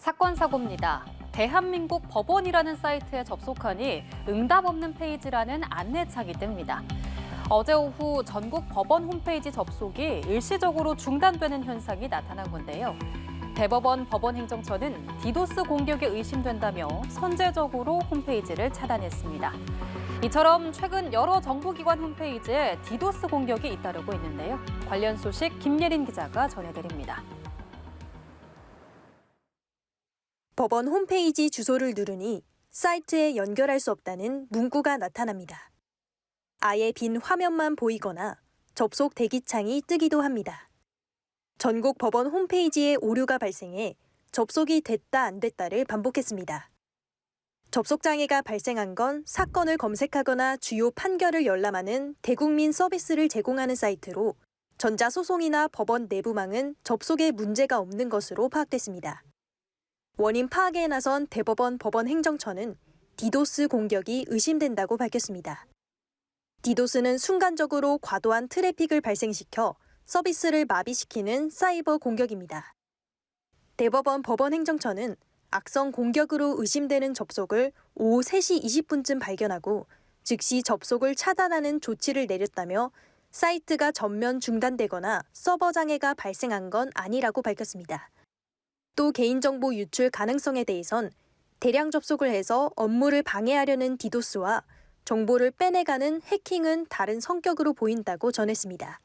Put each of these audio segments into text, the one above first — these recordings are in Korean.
사건 사고입니다. 대한민국 법원이라는 사이트에 접속하니 응답 없는 페이지라는 안내창이 뜹니다. 어제 오후 전국 법원 홈페이지 접속이 일시적으로 중단되는 현상이 나타난 건데요. 대법원 법원행정처는 디도스 공격이 의심된다며 선제적으로 홈페이지를 차단했습니다. 이처럼 최근 여러 정부기관 홈페이지에 디도스 공격이 잇따르고 있는데요. 관련 소식 김예린 기자가 전해드립니다. 법원 홈페이지 주소를 누르니 사이트에 연결할 수 없다는 문구가 나타납니다. 아예 빈 화면만 보이거나 접속 대기창이 뜨기도 합니다. 전국 법원 홈페이지에 오류가 발생해 접속이 됐다 안 됐다를 반복했습니다. 접속 장애가 발생한 건 사건을 검색하거나 주요 판결을 열람하는 대국민 서비스를 제공하는 사이트로 전자소송이나 법원 내부망은 접속에 문제가 없는 것으로 파악됐습니다. 원인 파악에 나선 대법원 법원행정처는 디도스 공격이 의심된다고 밝혔습니다. 디도스는 순간적으로 과도한 트래픽을 발생시켜 서비스를 마비시키는 사이버 공격입니다. 대법원 법원행정처는 악성 공격으로 의심되는 접속을 오후 3시 20분쯤 발견하고 즉시 접속을 차단하는 조치를 내렸다며 사이트가 전면 중단되거나 서버 장애가 발생한 건 아니라고 밝혔습니다. 또 개인정보 유출 가능성에 대해선 대량 접속을 해서 업무를 방해하려는 디도스와 정보를 빼내가는 해킹은 다른 성격으로 보인다고 전했습니다.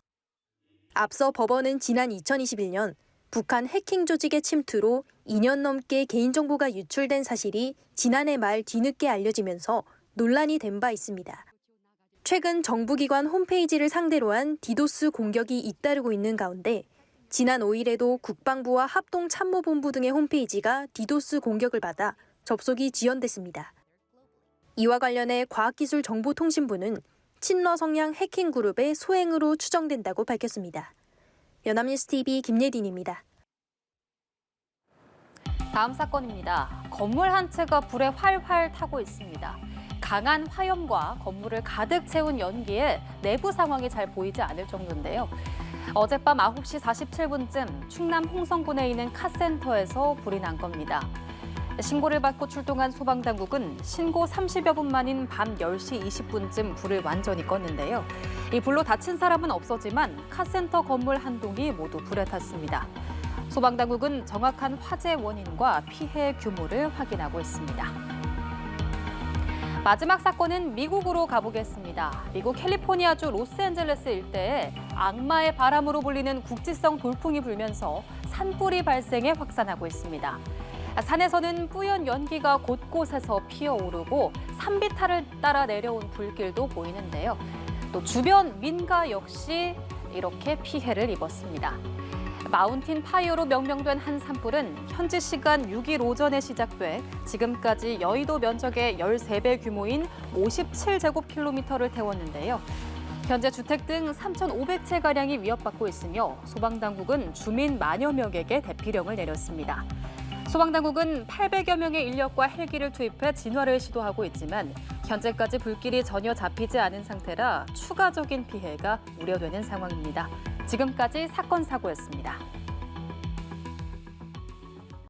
앞서 법원은 지난 2021년 북한 해킹 조직의 침투로 2년 넘게 개인정보가 유출된 사실이 지난해 말 뒤늦게 알려지면서 논란이 된 바 있습니다. 최근 정부기관 홈페이지를 상대로 한 디도스 공격이 잇따르고 있는 가운데 지난 5일에도 국방부와 합동참모본부 등의 홈페이지가 디도스 공격을 받아 접속이 지연됐습니다. 이와 관련해 과학기술정보통신부는 친러 성향 해킹 그룹의 소행으로 추정된다고 밝혔습니다. 연합뉴스TV 김예린입니다. 다음 사건입니다. 건물 한 채가 불에 활활 타고 있습니다. 강한 화염과 건물을 가득 채운 연기에 내부 상황이 잘 보이지 않을 정도인데요. 어젯밤 9시 47분쯤 충남 홍성군에 있는 카센터에서 불이 난 겁니다. 신고를 받고 출동한 소방당국은 신고 30여 분 만인 밤 10시 20분쯤 불을 완전히 껐는데요. 이 불로 다친 사람은 없었지만 카센터 건물 한 동이 모두 불에 탔습니다. 소방당국은 정확한 화재 원인과 피해 규모를 확인하고 있습니다. 마지막 사건은 미국으로 가보겠습니다. 미국 캘리포니아주 로스앤젤레스 일대에 악마의 바람으로 불리는 국지성 돌풍이 불면서 산불이 발생해 확산하고 있습니다. 산에서는 뿌연 연기가 곳곳에서 피어오르고 산비탈을 따라 내려온 불길도 보이는데요. 또 주변 민가 역시 이렇게 피해를 입었습니다. 마운틴 파이어로 명명된 한 산불은 현지 시간 6일 오전에 시작돼 지금까지 여의도 면적의 13배 규모인 57제곱킬로미터를 태웠는데요. 현재 주택 등 3,500채가량이 위협받고 있으며 소방당국은 주민 만여 명에게 대피령을 내렸습니다. 소방당국은 800여 명의 인력과 헬기를 투입해 진화를 시도하고 있지만 현재까지 불길이 전혀 잡히지 않은 상태라 추가적인 피해가 우려되는 상황입니다. 지금까지 사건 사고였습니다.